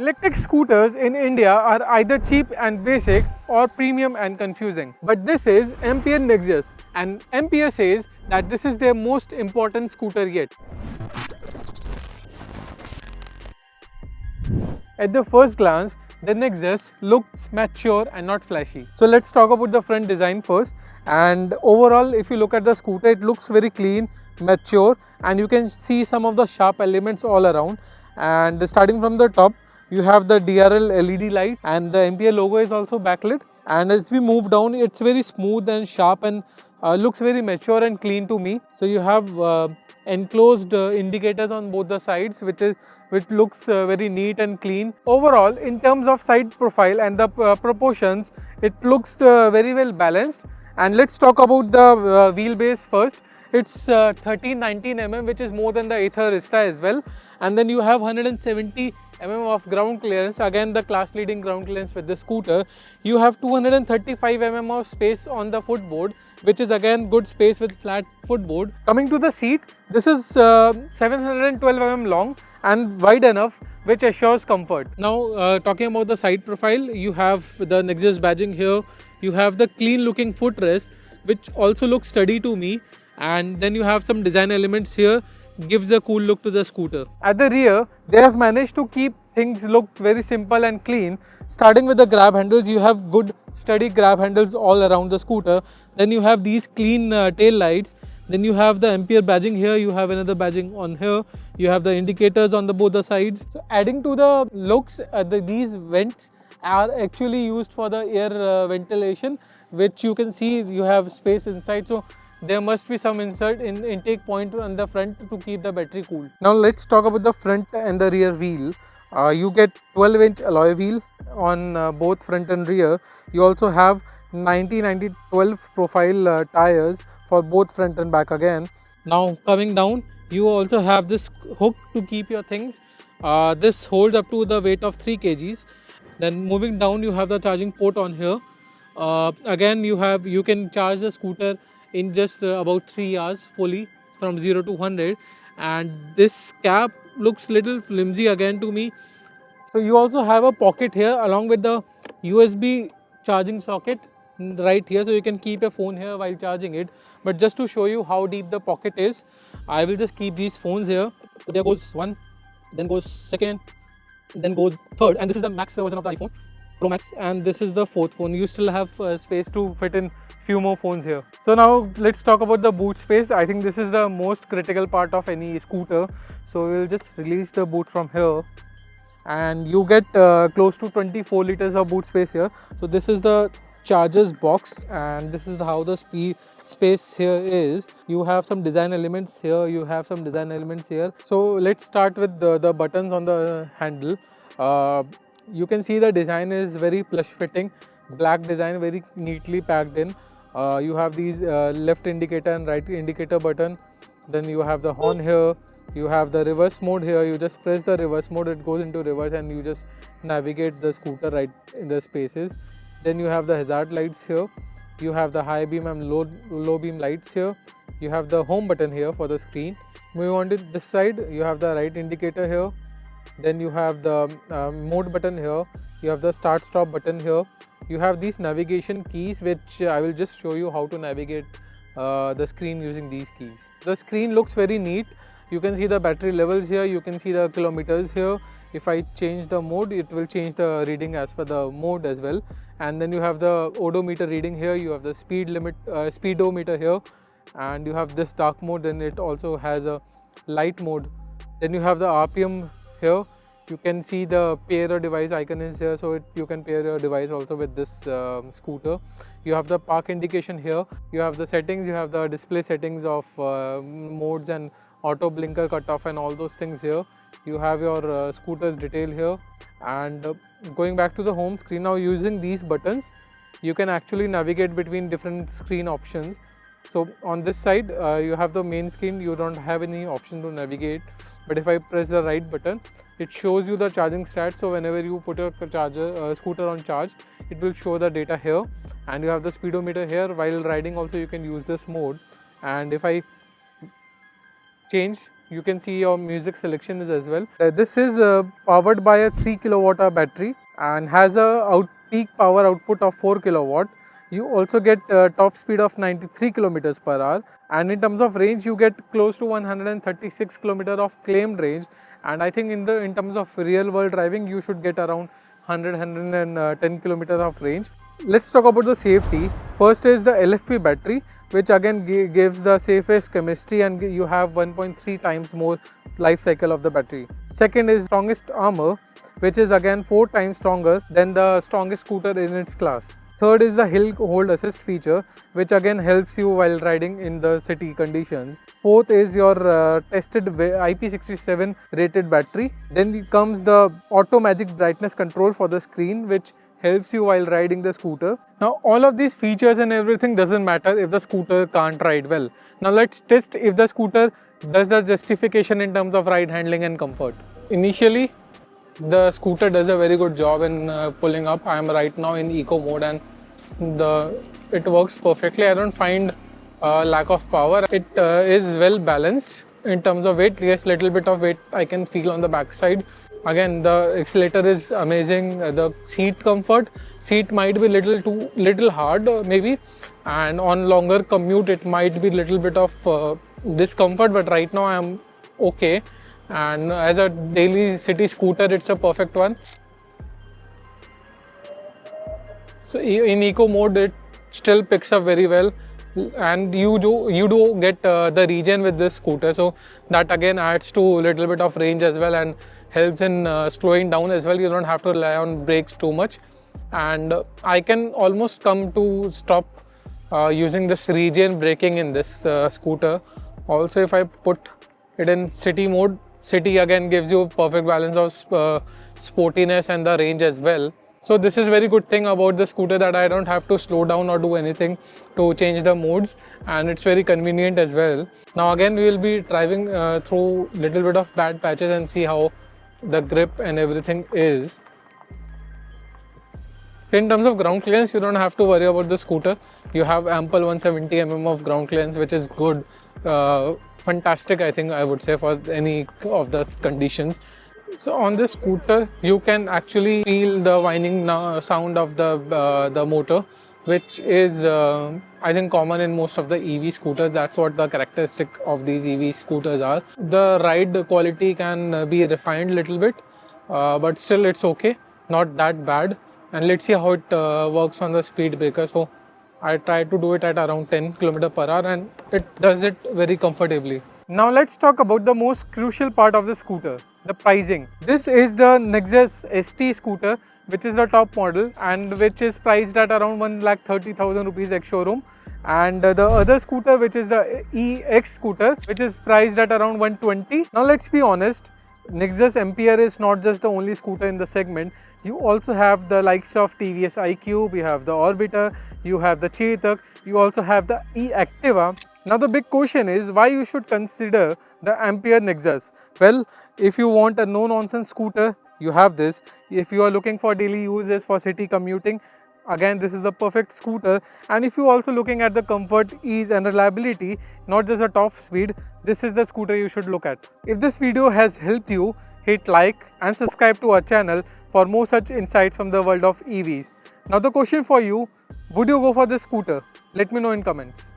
Electric scooters in India are either cheap and basic or premium and confusing. But this is Ampere Nexus, and Ampere says that this is their most important scooter yet. At the first glance, the Nexus looks mature and not flashy. So let's talk about the front design first. And overall, if you look at the scooter, it looks very clean, mature, and you can see some of the sharp elements all around. And starting from the top, you have the DRL LED light, and the Ampere logo is also backlit. And as we move down, it's very smooth and sharp and looks very mature and clean to me. So you have enclosed indicators on both the sides, which looks very neat and clean. Overall, in terms of side profile and the proportions, it looks very well balanced. And let's talk about the wheelbase first. It's 1319 mm, which is more than the Ather Rizta as well. And then you have 170 mm of ground clearance, again the class leading ground clearance with the scooter. You have 235 mm of space on the footboard, which is again good space with flat footboard. Coming to the seat, this is 712 mm long and wide enough, which assures comfort. Now talking about the side profile, you have the Nexus badging here. You have the clean looking footrest, which also looks sturdy to me. And then you have some design elements here, gives a cool look to the scooter. At the rear, they have managed to keep things look very simple and clean. Starting with the grab handles, you have good sturdy grab handles all around the scooter. Then you have these clean tail lights. Then you have the Ampere badging here, you have another badging on here. You have the indicators on both the sides. So adding to the looks, these vents are actually used for the air ventilation, which you can see you have space inside. So there must be some intake point on the front to keep the battery cool. Now let's talk about the front and the rear wheel. You get 12-inch alloy wheel on both front and rear. You also have 90-90-12 profile tires for both front and back again. Now coming down, you also have this hook to keep your things. This holds up to the weight of 3 kgs. Then moving down, you have the charging port on here. Again, you can charge the scooter in just about 3 hours fully from 0 to 100, and this cap looks little flimsy again to me. So you also have a pocket here along with the USB charging socket right here, so you can keep your phone here while charging it. But just to show you how deep the pocket is, I will just keep these phones here. So there goes one, then goes second, then goes third, and this is the max version of the iPhone Pro Max, and this is the fourth phone. You still have space to fit in few more phones here. So now let's talk about the boot space. I think this is the most critical part of any scooter. So we'll just release the boot from here, and you get close to 24 liters of boot space here. So this is the charger's box, and this is how the space here is. You have some design elements here, you have some design elements here. So let's start with the buttons on the handle. You can see the design is very plush fitting, black design, very neatly packed in. You have these left indicator and right indicator button. Then you have the horn here. You have the reverse mode here. You just press the reverse mode, it goes into reverse, and you just navigate the scooter right in the spaces. Then you have the hazard lights here. You have the high beam and low beam lights here. You have the home button here for the screen. Moving on to this side, you have the right indicator here. Then you have the mode button here. You have the start stop button here. You have these navigation keys, which I will just show you how to navigate the screen using these keys. The screen looks very neat. You can see the battery levels here. You can see the kilometers here. If I change the mode, it will change the reading as per the mode as well. And then you have the odometer reading here. You have the speed limit, speedometer here, and you have this dark mode. Then it also has a light mode. Then you have the RPM here. You can see the pair a device icon is here, so you can pair your device also with this scooter. You have the park indication here. You have the settings. You have the display settings of modes and auto blinker cutoff and all those things here. You have your scooter's detail here. And going back to the home screen, now using these buttons, you can actually navigate between different screen options. So on this side, you have the main screen. You don't have any option to navigate. But if I press the right button, it shows you the charging stats. So whenever you put a scooter on charge, it will show the data here. And you have the speedometer here. While riding also, you can use this mode. And if I change You can see your music selection is as well. This is powered by a 3 kWh battery and has a peak power output of 4 kW. You also get top speed of 93 km per hour, and in terms of range you get close to 136 km of claimed range, and I think in terms of real world driving you should get around 110 km of range. Let's talk about the safety. First is the LFP battery, which again gives the safest chemistry, and you have 1.3 times more life cycle of the battery. Second is strongest armor, which is again 4 times stronger than the strongest scooter in its class. Third is the hill hold assist feature, which again helps you while riding in the city conditions. Fourth is your tested IP67 rated battery. Then comes the auto magic brightness control for the screen, which helps you while riding the scooter. Now all of these features and everything doesn't matter if the scooter can't ride well. Now let's test if the scooter does the justification in terms of ride handling and comfort. Initially, the scooter does a very good job in pulling up. I am right now in eco mode and it works perfectly. I don't find lack of power. It is well balanced in terms of weight. Yes, little bit of weight I can feel on the back side. Again, the accelerator is amazing. The seat comfort, seat might be little hard maybe, and on longer commute it might be little bit of discomfort, but right now I am okay. And as a daily city scooter, it's a perfect one. So in eco mode, it still picks up very well, and you do get the Regen with this scooter, so that again adds to a little bit of range as well and helps in slowing down as well. You don't have to rely on brakes too much, and I can almost come to stop using this Regen braking in this scooter. Also, if I put it in city mode, city again gives you a perfect balance of sportiness and the range as well. So this is very good thing about the scooter, that I don't have to slow down or do anything to change the modes, and it's very convenient as well. Now again we will be driving through little bit of bad patches and see how the grip and everything is. In terms of ground clearance, you don't have to worry about the scooter. You have ample 170 mm of ground clearance, which is good. Fantastic, I think I would say, for any of the conditions. So on this scooter you can actually feel the whining sound of the motor, which is I think common in most of the EV scooters. That's what the characteristic of these EV scooters are. The ride quality can be refined a little bit, but still it's okay, not that bad. And let's see how it works on the speed breaker. So I tried to do it at around 10 km per hour and it does it very comfortably. Now let's talk about the most crucial part of the scooter, the pricing. This is the Nexus ST scooter, which is the top model and which is priced at around 1,30,000 rupees ex-showroom. And the other scooter, which is the EX scooter, which is priced at around 120. Now let's be honest, Nexus Ampere is not just the only scooter in the segment. You also have the likes of TVS iQube, you have the Orbiter, you have the Chetak, you also have the e-Activa. Now the big question is why you should consider the Ampere Nexus. Well, if you want a no-nonsense scooter, you have this. If you are looking for daily uses for city commuting, again this is a perfect scooter. And if you are also looking at the comfort, ease and reliability, not just the top speed, this is the scooter you should look at. If this video has helped you, hit like and subscribe to our channel for more such insights from the world of EVs. Now the question for you, would you go for this scooter? Let me know in comments.